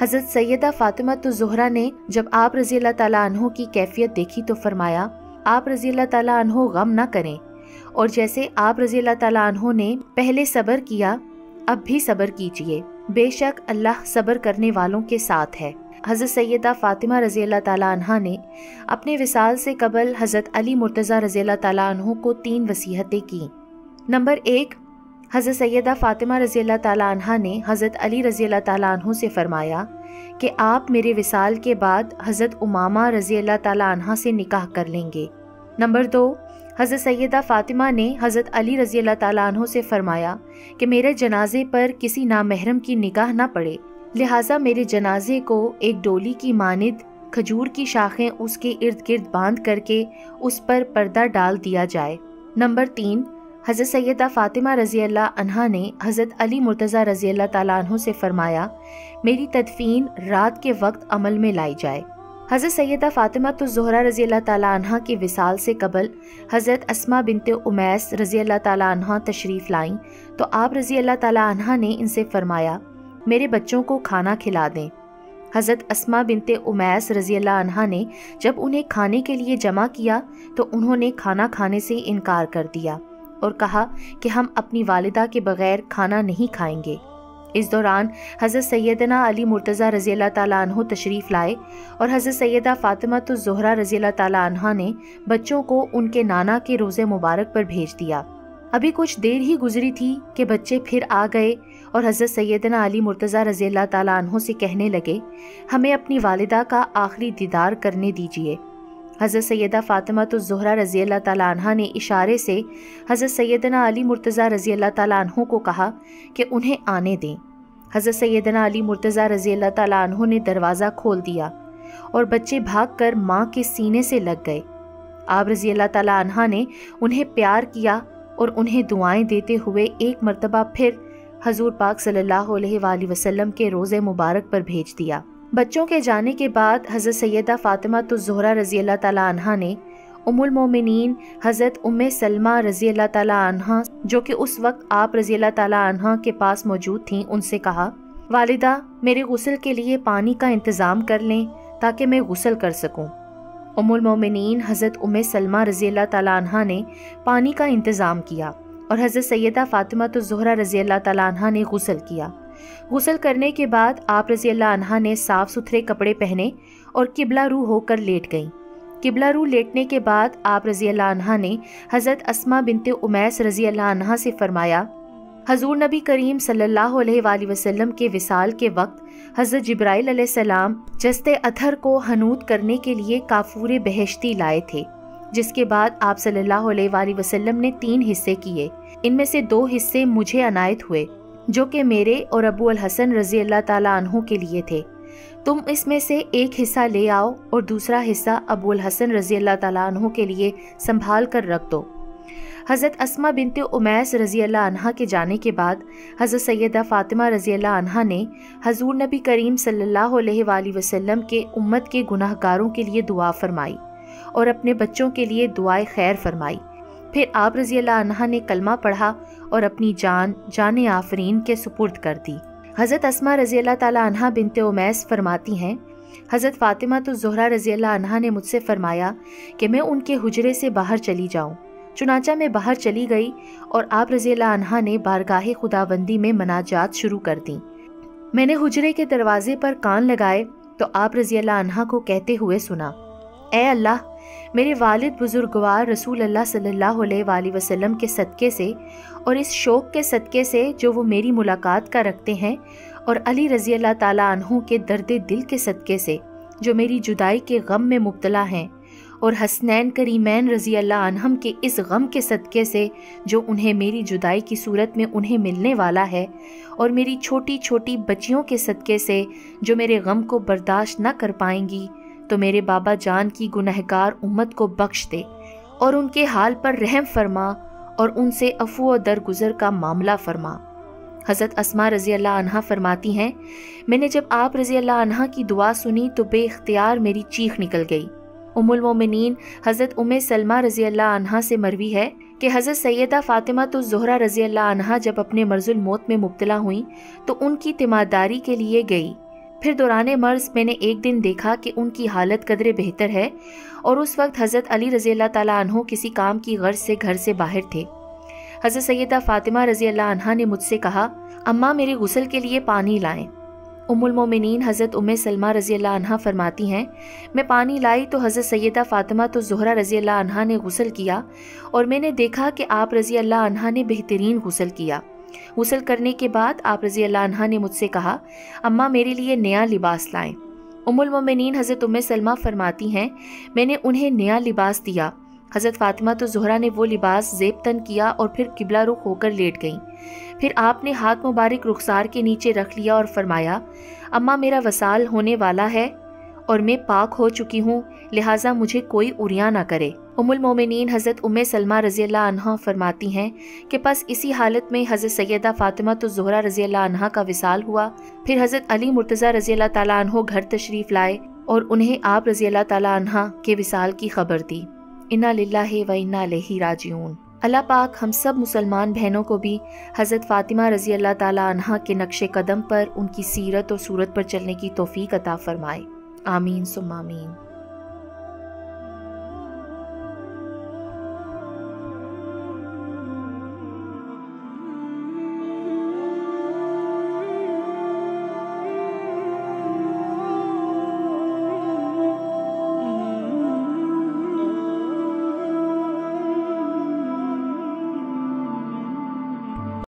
حضرت سیدہ فاطمہ الزہرا نے جب آپ رضی اللہ تعالیٰ عنہ کی کیفیت دیکھی تو فرمایا آپ رضی اللہ تعالیٰ عنہ غم نہ کریں، اور جیسے آپ رضی اللہ تعالیٰ عنہ نے پہلے صبر کیا اب بھی صبر کیجئے، بے شک اللہ صبر کرنے والوں کے ساتھ ہے۔ حضرت سیدہ فاطمہ رضی اللہ تعالیٰ عنہ نے اپنے وصال سے قبل حضرت علی مرتضیٰ رضی اللہ تعالیٰ عنہ کو 3 وصیتیں کی۔ نمبر 1، حضرت سیدہ فاطمہ رضی اللہ تعالیٰ عنہ نے حضرت علی رضی اللہ تعالیٰ عنہ سے فرمایا کہ آپ میرے وصال کے بعد حضرت امامہ رضی اللہ تعالیٰ عنہ سے نکاح کر لیں گے۔ نمبر 2، حضرت سیدہ فاطمہ نے حضرت علی رضی اللہ تعالیٰ عنہ سے فرمایا کہ میرے جنازے پر کسی نامحرم کی نگاہ نہ پڑے، لہٰذا میرے جنازے کو ایک ڈولی کی مانند کھجور کی شاخیں اس کے ارد گرد باندھ کر کے اس پر پردہ ڈال دیا جائے۔ نمبر 3، حضرت سیدہ فاطمہ رضی اللہ عنہا نے حضرت علی مرتضیٰ رضی اللہ تعالیٰ عنہ سے فرمایا میری تدفین رات کے وقت عمل میں لائی جائے۔ حضرت سیدہ فاطمہ الزہرا رضی اللہ تعالیٰ عنہ کے وصال سے قبل حضرت اسماء بنت امیس رضی اللہ تعالیٰ عنہ تشریف لائیں تو آپ رضی اللہ تعالیٰ عنہ نے ان سے فرمایا میرے بچوں کو کھانا کھلا دیں۔ حضرت اسماء بنت امیس رضی اللہ عنہ نے جب انہیں کھانے کے لیے جمع کیا تو انہوں نے کھانا کھانے سے انکار کر دیا اور کہا کہ ہم اپنی والدہ کے بغیر کھانا نہیں کھائیں گے۔ اس دوران حضرت سیدنا علی مرتضیٰ رضی اللہ تعالیٰ عنہ تشریف لائے اور حضرت سیدہ فاطمہ الزہرا رضی اللہ تعالیٰ عنہ نے بچوں کو ان کے نانا کے روضے مبارک پر بھیج دیا۔ ابھی کچھ دیر ہی گزری تھی کہ بچے پھر آ گئے اور حضرت سیدنا علی مرتضیٰ رضی اللہ تعالیٰ عنہ سے کہنے لگے ہمیں اپنی والدہ کا آخری دیدار کرنے دیجیے۔ حضرت سیدہ فاطمہ الزہرا رضی اللہ تعالیٰ عنہ نے اشارے سے حضرت سیدنا علی مرتضیٰ رضی اللہ تعالیٰ عنہ کو کہا کہ انہیں آنے دیں۔ حضرت سیدنا علی مرتضیٰ رضی اللہ تعالیٰ عنہ نے دروازہ کھول دیا اور بچے بھاگ کر ماں کے سینے سے لگ گئے۔ آپ رضی اللہ تعالیٰ عنہ نے انہیں پیار کیا اور انہیں دعائیں دیتے ہوئے ایک مرتبہ پھر حضور پاک صلی اللہ علیہ وآلہ وسلم کے روضے مبارک پر بھیج دیا۔ بچوں کے جانے کے بعد حضرت سیدہ فاطمہ الزہرا رضی اللہ تعالیٰ عنہ نے ام المومنین حضرت ام سلمہ رضی اللہ تعالیٰ عنہ جو کہ اس وقت آپ رضی اللہ تعالیٰ عنہ کے پاس موجود تھیں ان سے کہا والدہ میرے غسل کے لیے پانی کا انتظام کر لیں تاکہ میں غسل کر سکوں۔ ام المومنین حضرت ام سلمہ رضی اللہ تعالیٰ عنہ نے پانی کا انتظام کیا اور حضرت سیدہ فاطمہ الزہرا رضی اللہ تعالیٰ عنہ نے غسل کیا۔ غسل کرنے کے بعد آپ رضی اللہ عنہ نے صاف ستھرے کپڑے پہنے اور قبلہ رو ہو کر لیٹ گئیں۔ قبلہ رو لیٹنے کے بعد آپ رضی اللہ عنہ نے حضرت اسماء بنت امیس رضی اللہ عنہ سے فرمایا حضور نبی کریم صلی اللہ علیہ وآلہ وسلم کے وصال کے وقت حضرت جبرائیل علیہ السلام جستے اطہر کو حنوط کرنے کے لیے کافور بہشتی لائے تھے، جس کے بعد آپ صلی اللہ علیہ وآلہ وسلم نے 3 حصے کیے۔ ان میں سے 2 حصے مجھے عنایت ہوئے جو کہ میرے اور ابو الحسن رضی اللہ تعالیٰ عنہ کے لیے تھے۔ تم اس میں سے ایک حصہ لے آؤ اور دوسرا حصہ ابو الحسن رضی اللہ تعالیٰ عنہ کے لیے سنبھال کر رکھ دو۔ حضرت اسماء بنت امیس رضی اللہ عنہ کے جانے کے بعد حضرت سیدہ فاطمہ رضی اللہ عنہ نے حضور نبی کریم صلی اللہ علیہ وآلہ وسلم کے امت کے گناہ گاروں کے لیے دعا فرمائی اور اپنے بچوں کے لیے دعائے خیر فرمائی۔ پھر آپ رضی اللہ عنہ نے کلمہ پڑھا اور اپنی جان آفرین کے سپرد کر دی۔ حضرت اسماء رضی اللہ تعالیٰ عنہ بنت امیس فرماتی ہیں حضرت فاطمہ الزہرا رضی اللہ عنہ نے مجھ سے فرمایا کہ میں ان کے حجرے سے باہر چلی جاؤں، چنانچہ میں باہر چلی گئی اور آپ رضی اللہ عنہ نے بارگاہ خداوندی میں مناجات شروع کر دیں۔ میں نے حجرے کے دروازے پر کان لگائے تو آپ رضی اللہ عنہ کو کہتے ہوئے سنا اے اللہ میرے والد بزرگوار رسول اللہ صلی اللہ علیہ وآلہ وسلم کے صدقے سے اور اس شوق کے صدقے سے جو وہ میری ملاقات کا رکھتے ہیں اور علی رضی اللہ تعالیٰ عنہ کے درد دل کے صدقے سے جو میری جدائی کے غم میں مبتلا ہیں اور حسنین کریمین رضی اللہ عنہم کے اس غم کے صدقے سے جو انہیں میری جدائی کی صورت میں انہیں ملنے والا ہے اور میری چھوٹی چھوٹی بچیوں کے صدقے سے جو میرے غم کو برداشت نہ کر پائیں گی، تو میرے بابا جان کی گنہگار امت کو بخش دے اور ان کے حال پر رحم فرما اور ان سے عفو و درگزر کا معاملہ فرما۔ حضرت اسماء رضی اللہ عنہ فرماتی ہیں میں نے جب آپ رضی اللہ عنہ کی دعا سنی تو بے اختیار میری چیخ نکل گئی۔ ام المومنین حضرت ام سلمہ رضی اللہ عنہ سے مروی ہے کہ حضرت سیدہ فاطمہ الزہرا رضی اللہ عنہ جب اپنے مرض الموت میں مبتلا ہوئیں تو ان کی تیمارداری کے لیے گئی۔ پھر دوران مرض میں نے ایک دن دیکھا کہ ان کی حالت قدرے بہتر ہے، اور اس وقت حضرت علی رضی اللہ تعالیٰ عنہ کسی کام کی غرض سے گھر سے باہر تھے۔ حضرت سیدہ فاطمہ رضی اللہ عنہا نے مجھ سے کہا، اماں میرے غسل کے لیے پانی لائیں۔ ام المومنین حضرت ام سلمہ رضی اللہ عنہا فرماتی ہیں، میں پانی لائی تو حضرت سیدہ فاطمہ تو زہرا رضی اللہ عنہا نے غسل کیا، اور میں نے دیکھا کہ آپ رضی اللہ عنہا نے بہترین غسل کیا۔ غسل کرنے کے بعد آپ رضی اللہ عنہا نے مجھ سے کہا، اماں میرے لیے نیا لباس لائیں۔ ام المومنین حضرت ام سلمہ فرماتی ہیں، میں نے انہیں نیا لباس دیا۔ حضرت فاطمہ تو زہرا نے وہ لباس زیب تن کیا اور پھر قبلہ رخ ہو کر لیٹ گئیں۔ پھر آپ نے ہاتھ مبارک رخسار کے نیچے رکھ لیا اور فرمایا، اماں میرا وصال ہونے والا ہے اور میں پاک ہو چکی ہوں، لہٰذا مجھے کوئی عریاں نہ کرے۔ ام المومنین حضرت ام سلمہ رضی اللہ عنہا فرماتی ہیں کہ پس اسی حالت میں حضرت سیدہ فاطمہ تو زہرا رضی اللہ عنہا کا وصال ہوا۔ پھر حضرت علی مرتضیٰ رضی اللہ تعالیٰ عنہ گھر تشریف لائے اور انہیں آپ رضی اللہ تعالیٰ عنہا کے وصال کی خبر دی۔ انا للہ و انا الیہ راجعون۔ اللہ پاک ہم سب مسلمان بہنوں کو بھی حضرت فاطمہ رضی اللہ تعالیٰ عنہا کے نقش قدم پر ان کی سیرت اور صورت پر چلنے کی توفیق عطا فرمائے۔ آمین ثم آمین۔